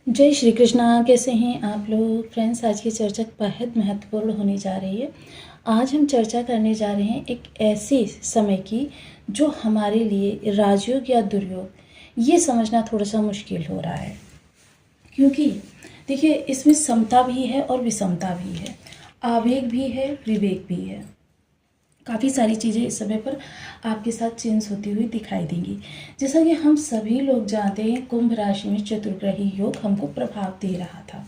जय श्री कृष्णा। कैसे हैं आप लोग फ्रेंड्स। आज की चर्चा बेहद महत्वपूर्ण होने जा रही है। आज हम चर्चा करने जा रहे हैं एक ऐसे समय की जो हमारे लिए राजयोग या दुर्योग ये समझना थोड़ा सा मुश्किल हो रहा है, क्योंकि देखिए इसमें समता भी है और विषमता भी है, आवेग भी है, विवेक भी है। काफ़ी सारी चीज़ें इस समय पर आपके साथ चेंज होती हुई दिखाई देंगी। जैसा कि हम सभी लोग जानते हैं, कुंभ राशि में चतुर्ग्रही योग हमको प्रभाव दे रहा था।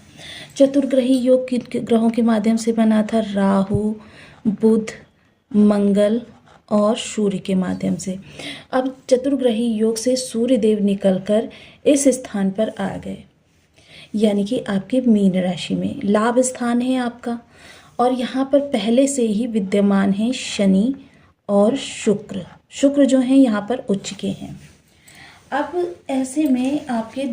चतुर्ग्रही योग किन ग्रहों के माध्यम से बना था? राहु, बुध, मंगल और सूर्य के माध्यम से। अब चतुर्ग्रही योग से सूर्य देव निकलकर इस स्थान पर आ गए, यानी कि आपके मीन राशि में लाभ स्थान है आपका, और यहाँ पर पहले से ही विद्यमान है शनि और शुक्र। शुक्र जो हैं यहाँ पर उच्च के हैं। अब ऐसे में आपके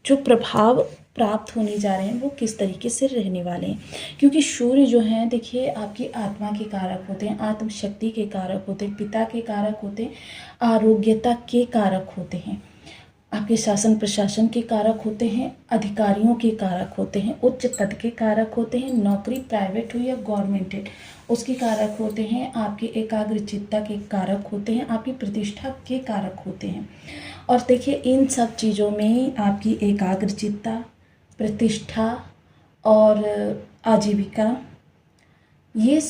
जो प्रभाव प्राप्त होने जा रहे हैं वो किस तरीके से रहने वाले हैं, क्योंकि सूर्य जो हैं देखिए आपकी आत्मा के कारक होते हैं, आत्मशक्ति के कारक होते हैं, पिता के कारक होते हैं, आरोग्यता के कारक होते हैं, आपके शासन प्रशासन के कारक होते हैं, अधिकारियों के कारक होते हैं, उच्च पद के कारक होते हैं, नौकरी प्राइवेट हो या गवर्नमेंटेड उसके कारक होते हैं, आपके एकाग्रचित्ता के कारक होते हैं, आपकी प्रतिष्ठा के कारक होते हैं। और देखिए इन सब चीज़ों में आपकी एकाग्रचित्ता, प्रतिष्ठा और आजीविका, ये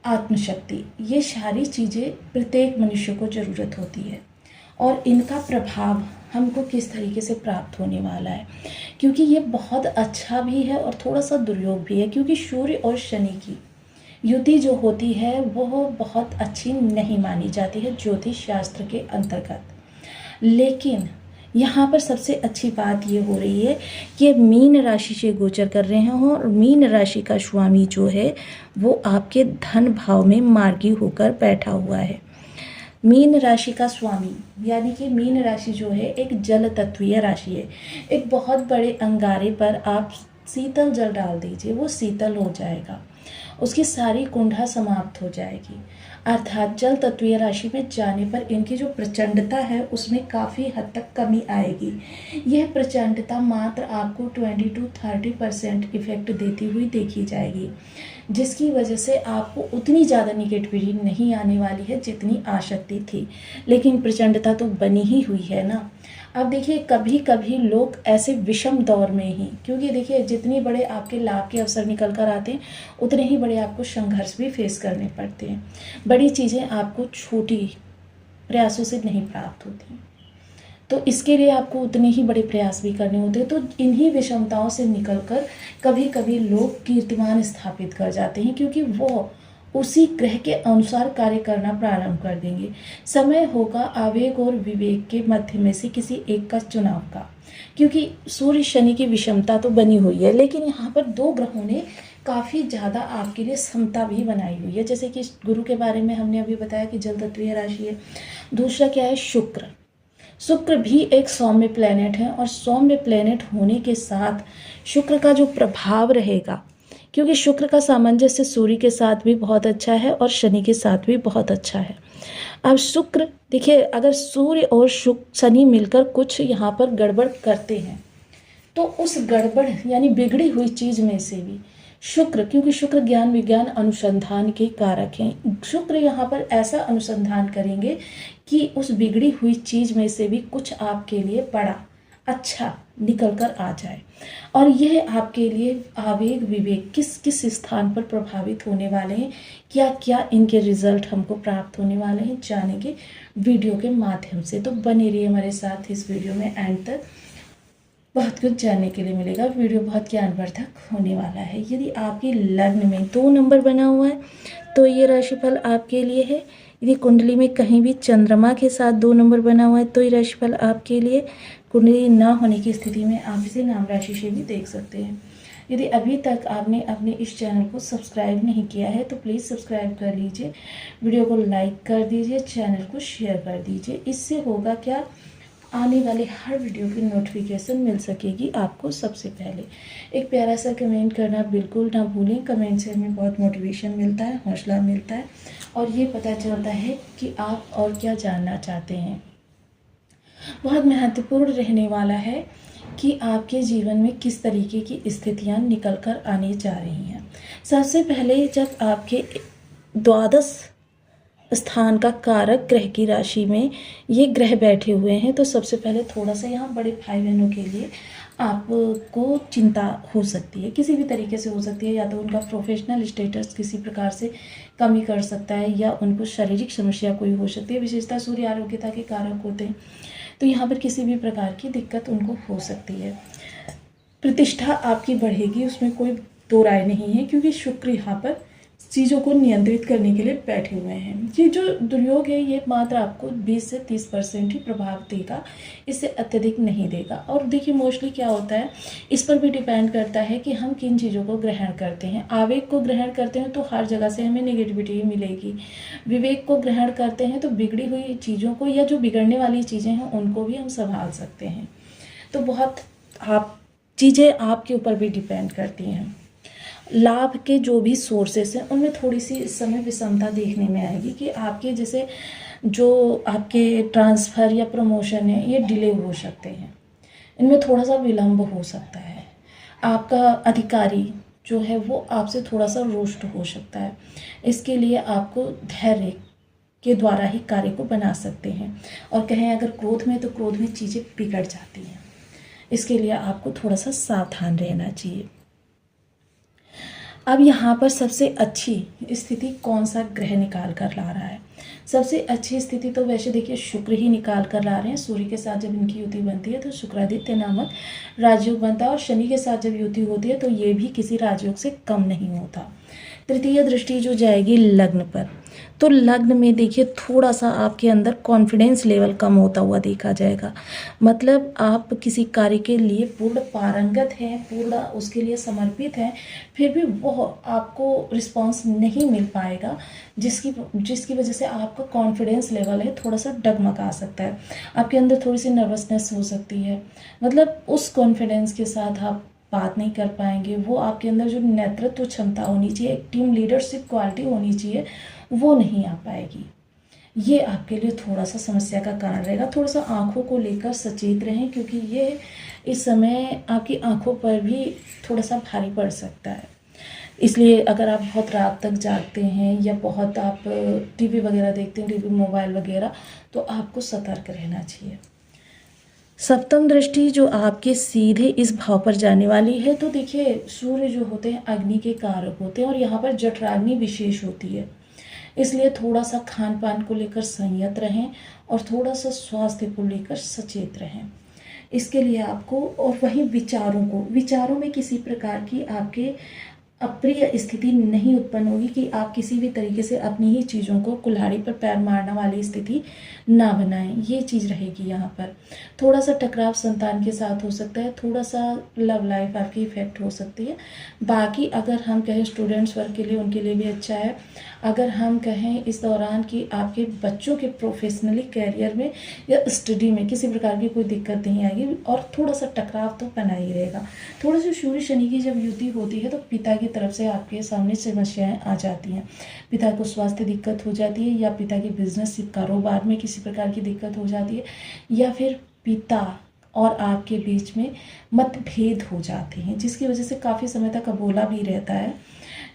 आत्मशक्ति, ये सारी चीज़ें प्रत्येक मनुष्य को ज़रूरत होती है। और इनका प्रभाव हमको किस तरीके से प्राप्त होने वाला है, क्योंकि ये बहुत अच्छा भी है और थोड़ा सा दुर्योग भी है। क्योंकि सूर्य और शनि की युति जो होती है वो बहुत अच्छी नहीं मानी जाती है ज्योतिष शास्त्र के अंतर्गत, लेकिन यहाँ पर सबसे अच्छी बात ये हो रही है कि मीन राशि से गोचर कर रहे हैं और मीन राशि का स्वामी जो है वो आपके धन भाव में मार्गी होकर बैठा हुआ है। मीन राशि का स्वामी यानी कि मीन राशि जो है एक जल तत्वीय राशि है। एक बहुत बड़े अंगारे पर आप शीतल जल डाल दीजिए, वो शीतल हो जाएगा, उसकी सारी कुंडा समाप्त हो जाएगी। अर्थात जल तत्वीय राशि में जाने पर इनकी जो प्रचंडता है उसमें काफ़ी हद तक कमी आएगी। यह प्रचंडता मात्र आपको 20 to 30% इफेक्ट देती हुई देखी जाएगी, जिसकी वजह से आपको उतनी ज़्यादा निगेटिविटी नहीं आने वाली है जितनी आ सकती थी। लेकिन प्रचंडता तो बनी ही हुई है ना। अब देखिए कभी कभी लोग ऐसे विषम दौर में ही, क्योंकि देखिए जितनी बड़े आपके लाभ के अवसर निकल कर आते हैं उतने ही बड़े आपको संघर्ष भी फेस करने पड़ते हैं। बड़ी चीज़ें आपको छोटी प्रयासों से नहीं प्राप्त होती, तो इसके लिए आपको उतने ही बड़े प्रयास भी करने होते हैं। तो इन्हीं विषमताओं से निकलकर कभी कभी लोग कीर्तिमान स्थापित कर जाते हैं, क्योंकि वो उसी ग्रह के अनुसार कार्य करना प्रारंभ कर देंगे। समय होगा आवेग और विवेक के मध्य में से किसी एक का चुनाव का, क्योंकि सूर्य शनि की विषमता तो बनी हुई है, लेकिन यहाँ पर दो ग्रहों ने काफ़ी ज़्यादा आपके लिए समता भी बनाई हुई है। जैसे कि गुरु के बारे में हमने अभी बताया कि जल तत्वीय राशि है। दूसरा क्या है? शुक्र। शुक्र भी एक सौम्य प्लेनेट है, और सौम्य प्लेनेट होने के साथ शुक्र का जो प्रभाव रहेगा, क्योंकि शुक्र का सामंजस्य सूर्य के साथ भी बहुत अच्छा है और शनि के साथ भी बहुत अच्छा है। अब शुक्र देखिए, अगर सूर्य और शनि मिलकर कुछ यहाँ पर गड़बड़ करते हैं तो उस गड़बड़ यानी बिगड़ी हुई चीज़ में से भी शुक्र, क्योंकि शुक्र ज्ञान विज्ञान अनुसंधान के कारक हैं, शुक्र यहाँ पर ऐसा अनुसंधान करेंगे कि उस बिगड़ी हुई चीज़ में से भी कुछ आपके लिए बड़ा अच्छा निकल कर आ जाए। और यह आपके लिए आवेग विवेक किस किस स्थान पर प्रभावित होने वाले हैं, क्या क्या इनके रिजल्ट हमको प्राप्त होने वाले हैं, जानेंगे वीडियो के माध्यम से। तो बने रहिए हमारे साथ इस वीडियो में, एंड तक बहुत कुछ जानने के लिए मिलेगा। वीडियो बहुत ज्ञानवर्धक होने वाला है। यदि आपके लग्न में 2 नंबर बना हुआ है तो ये राशिफल आपके लिए है। यदि कुंडली में कहीं भी चंद्रमा के साथ 2 नंबर बना हुआ है तो ये राशिफल आपके लिए। कुंडली ना होने की स्थिति में आप इसे नाम राशि से भी देख सकते हैं। यदि अभी तक आपने अपने इस चैनल को सब्सक्राइब नहीं किया है तो प्लीज़ सब्सक्राइब कर लीजिए, वीडियो को लाइक कर दीजिए, चैनल को शेयर कर दीजिए। इससे होगा क्या, आने वाले हर वीडियो की नोटिफिकेशन मिल सकेगी आपको सबसे पहले। एक प्यारा सा कमेंट करना बिल्कुल ना भूलें, कमेंट से हमें बहुत मोटिवेशन मिलता है, हौसला मिलता है, और ये पता चलता है कि आप और क्या जानना चाहते हैं। बहुत महत्वपूर्ण रहने वाला है कि आपके जीवन में किस तरीके की स्थितियां निकल कर आने जा रही हैं। सबसे पहले जब आपके द्वादश स्थान का कारक ग्रह की राशि में ये ग्रह बैठे हुए हैं, तो सबसे पहले थोड़ा सा यहाँ बड़े भाई बहनों के लिए आपको चिंता हो सकती है, किसी भी तरीके से हो सकती है। या तो उनका प्रोफेशनल स्टेटस किसी प्रकार से कमी कर सकता है, या उनको शारीरिक समस्या कोई हो सकती है। विशेषता सूर्य आरोग्यता के कारक होते हैं, तो यहाँ पर किसी भी प्रकार की दिक्कत उनको हो सकती है। प्रतिष्ठा आपकी बढ़ेगी, उसमें कोई दो राय नहीं है, क्योंकि शुक्र यहाँ पर चीज़ों को नियंत्रित करने के लिए बैठे हुए हैं। ये जो दुर्योग है ये मात्र आपको 20 से 30% ही प्रभाव देगा, इससे अत्यधिक नहीं देगा। और देखिए मोस्टली क्या होता है, इस पर भी डिपेंड करता है कि हम किन चीज़ों को ग्रहण करते हैं। आवेग को ग्रहण करते हैं तो हर जगह से हमें नेगेटिविटी मिलेगी। विवेक को ग्रहण करते हैं तो बिगड़ी हुई चीज़ों को या जो बिगड़ने वाली चीज़ें हैं उनको भी हम संभाल सकते हैं। तो बहुत चीज़ें आपके ऊपर भी डिपेंड करती हैं। लाभ के जो भी सोर्सेस हैं उनमें थोड़ी सी इस समय विषमता देखने में आएगी कि आपके जैसे जो आपके ट्रांसफ़र या प्रमोशन है ये डिले हो सकते हैं, इनमें थोड़ा सा विलंब हो सकता है। आपका अधिकारी जो है वो आपसे थोड़ा सा रुष्ट हो सकता है, इसके लिए आपको धैर्य के द्वारा ही कार्य को बना सकते हैं। और कहें अगर क्रोध में, तो क्रोध में चीज़ें बिगड़ जाती हैं, इसके लिए आपको थोड़ा सा सावधान रहना चाहिए। अब यहाँ पर सबसे अच्छी स्थिति कौन सा ग्रह निकाल कर ला रहा है? सबसे अच्छी स्थिति तो वैसे देखिए शुक्र ही निकाल कर ला रहे हैं। सूर्य के साथ जब इनकी युति बनती है तो शुक्रादित्य नामक राजयोग बनता है, और शनि के साथ जब युति होती है तो ये भी किसी राजयोग से कम नहीं होता। तृतीय दृष्टि जो जाएगी लग्न पर, तो लग्न में देखिए थोड़ा सा आपके अंदर कॉन्फिडेंस लेवल कम होता हुआ देखा जाएगा। मतलब आप किसी कार्य के लिए पूर्ण पारंगत हैं, पूर्ण उसके लिए समर्पित हैं, फिर भी वो आपको रिस्पांस नहीं मिल पाएगा, जिसकी वजह से आपका कॉन्फिडेंस लेवल है थोड़ा सा डगमगा सकता है। आपके अंदर थोड़ी सी नर्वसनेस हो सकती है, मतलब उस कॉन्फिडेंस के साथ आप बात नहीं कर पाएंगे। वो आपके अंदर जो नेतृत्व क्षमता होनी चाहिए, एक टीम लीडरशिप क्वालिटी होनी चाहिए, वो नहीं आ पाएगी। ये आपके लिए थोड़ा सा समस्या का कारण रहेगा। थोड़ा सा आँखों को लेकर सचेत रहें, क्योंकि ये इस समय आपकी आँखों पर भी थोड़ा सा भारी पड़ सकता है। इसलिए अगर आप बहुत रात तक जागते हैं या बहुत आप टीवी वगैरह देखते हैं, टीवी मोबाइल वगैरह, तो आपको सतर्क रहना चाहिए। सप्तम दृष्टि जो आपके सीधे इस भाव पर जाने वाली है, तो देखिए सूर्य जो होते हैं अग्नि के कारक होते हैं, और यहाँ पर जठराग्नि विशेष होती है, इसलिए थोड़ा सा खान पान को लेकर संयत रहें और थोड़ा सा स्वास्थ्य को लेकर सचेत रहें। इसके लिए आपको, और वहीं विचारों में किसी प्रकार की आपके अप्रिय स्थिति नहीं उत्पन्न होगी कि आप किसी भी तरीके से अपनी ही चीज़ों को कुल्हाड़ी पर पैर मारने वाली स्थिति ना बनाएं। ये चीज़ रहेगी। यहाँ पर थोड़ा सा टकराव संतान के साथ हो सकता है, थोड़ा सा लव लाइफ आपकी इफेक्ट हो सकती है। बाकी अगर हम कहें स्टूडेंट्स वर्ग के लिए, उनके लिए भी अच्छा है। अगर हम कहें इस दौरान कि आपके बच्चों के प्रोफेशनली कैरियर में या स्टडी में किसी प्रकार की कोई दिक्कत नहीं आएगी, और थोड़ा सा टकराव तो बना ही रहेगा। थोड़ा सा सूर्य शनि की जब युति होती है तो पिता की तरफ से आपके सामने समस्याएं आ जाती हैं। पिता को स्वास्थ्य दिक्कत हो जाती है, या पिता के बिजनेस कारोबार में किसी प्रकार की दिक्कत हो जाती है, या फिर पिता और आपके बीच में मतभेद हो जाते हैं, जिसकी वजह से काफ़ी समय तक अबोला भी रहता है।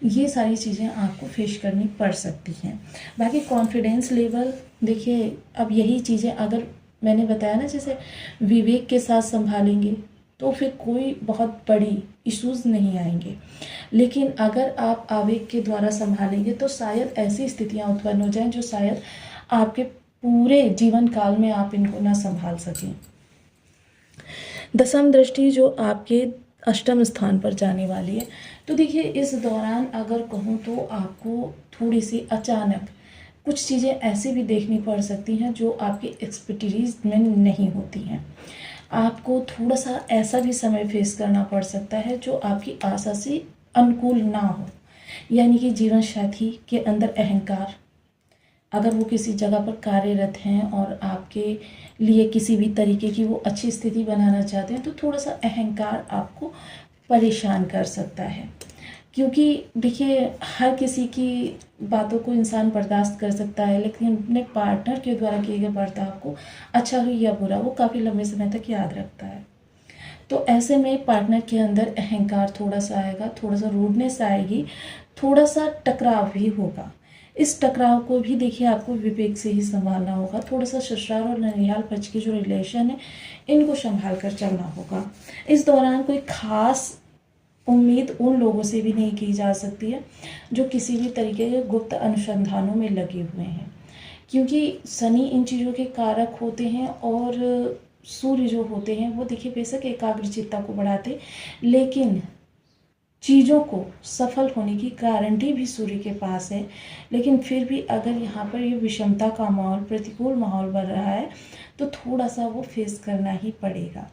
ये सारी चीज़ें आपको फेस करनी पड़ सकती हैं। बाकी कॉन्फिडेंस लेवल देखिए, अब यही चीज़ें अगर मैंने बताया ना, जैसे विवेक के साथ संभालेंगे तो फिर कोई बहुत बड़ी इश्यूज़ नहीं आएंगे, लेकिन अगर आप आवेग के द्वारा संभालेंगे तो शायद ऐसी स्थितियां उत्पन्न हो जाएं जो शायद आपके पूरे जीवन काल में आप इनको ना संभाल सकें। दसम दृष्टि जो आपके अष्टम स्थान पर जाने वाली है, तो देखिए इस दौरान अगर कहूँ तो आपको थोड़ी सी अचानक कुछ चीज़ें ऐसी भी देखनी पड़ सकती हैं जो आपकी एक्सपर्टीज में नहीं होती हैं। आपको थोड़ा सा ऐसा भी समय फेस करना पड़ सकता है जो आपकी आशा से अनुकूल ना हो, यानी कि जीवन साथी के अंदर अहंकार, अगर वो किसी जगह पर कार्यरत हैं और आपके लिए किसी भी तरीके की वो अच्छी स्थिति बनाना चाहते हैं, तो थोड़ा सा अहंकार आपको परेशान कर सकता है। क्योंकि देखिए हर किसी की बातों को इंसान बर्दाश्त कर सकता है, लेकिन अपने पार्टनर के द्वारा किए गए बर्ताव को, अच्छा हो या बुरा, वो काफ़ी लंबे समय तक याद रखता है। तो ऐसे में पार्टनर के अंदर अहंकार थोड़ा सा आएगा, थोड़ा सा रूडनेस आएगी, थोड़ा सा टकराव भी होगा। इस टकराव को भी देखिए आपको विवेक से ही संभालना होगा। थोड़ा सा ससुराल और ननिहाल पक्ष के जो रिलेशन है इनको संभाल कर चलना होगा। इस दौरान कोई खास उम्मीद उन लोगों से भी नहीं की जा सकती है जो किसी भी तरीके के गुप्त अनुसंधानों में लगे हुए हैं, क्योंकि शनि इन चीज़ों के कारक होते हैं और सूर्य जो होते हैं वो देखिए बेशक एकाग्रचित्ता को बढ़ाते, लेकिन चीज़ों को सफल होने की गारंटी भी सूर्य के पास है। लेकिन फिर भी अगर यहाँ पर ये विषमता का माहौल, प्रतिकूल माहौल बन रहा है तो थोड़ा सा वो फेस करना ही पड़ेगा।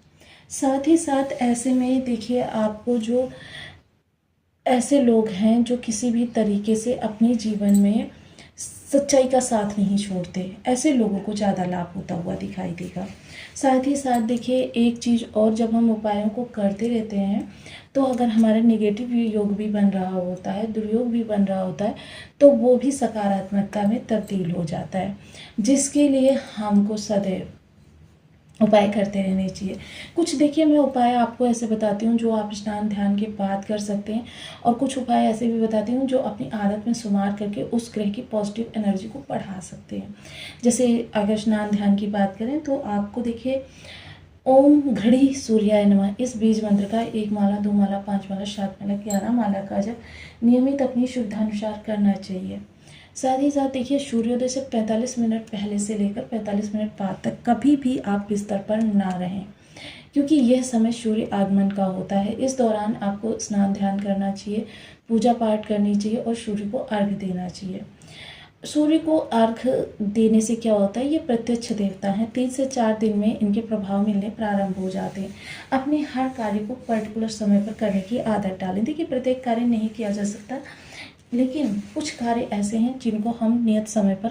साथ ही साथ ऐसे में देखिए आपको जो ऐसे लोग हैं जो किसी भी तरीके से अपने जीवन में सच्चाई का साथ नहीं छोड़ते, ऐसे लोगों को ज़्यादा लाभ होता हुआ दिखाई देगा। साथ ही साथ देखिए एक चीज़ और, जब हम उपायों को करते रहते हैं तो अगर हमारा नेगेटिव योग भी बन रहा होता है, दुर्योग भी बन रहा होता है, तो वो भी सकारात्मकता में तब्दील हो जाता है, जिसके लिए हमको सदैव उपाय करते रहने चाहिए। कुछ देखिए मैं उपाय आपको ऐसे बताती हूँ जो आप स्नान ध्यान के बाद कर सकते हैं, और कुछ उपाय ऐसे भी बताती हूँ जो अपनी आदत में शुमार करके उस ग्रह की पॉजिटिव एनर्जी को बढ़ा सकते हैं। जैसे अगर स्नान ध्यान की बात करें तो आपको देखिए ओम घड़ी सूर्याय नमः इस बीज मंत्र का 1 माला, 2 माला, 5 माला, 7 माला, 11 माला का जप नियमित अपनी सुविधानुसार करना चाहिए। साथ ही साथ देखिए सूर्योदय से 45 मिनट पहले से लेकर 45 मिनट बाद तक कभी भी आप बिस्तर पर ना रहें, क्योंकि यह समय सूर्य आगमन का होता है। इस दौरान आपको स्नान ध्यान करना चाहिए, पूजा पाठ करनी चाहिए और सूर्य को अर्घ्य देना चाहिए। सूर्य को अर्घ्य देने से क्या होता है, ये प्रत्यक्ष देवता हैं, 3 से 4 दिन में इनके प्रभाव मिलने प्रारंभ हो जाते हैं। अपने हर कार्य को पर्टिकुलर समय पर करने की आदत डालें। देखिए प्रत्येक कार्य नहीं किया जा सकता, लेकिन कुछ कार्य ऐसे हैं जिनको हम नियत समय पर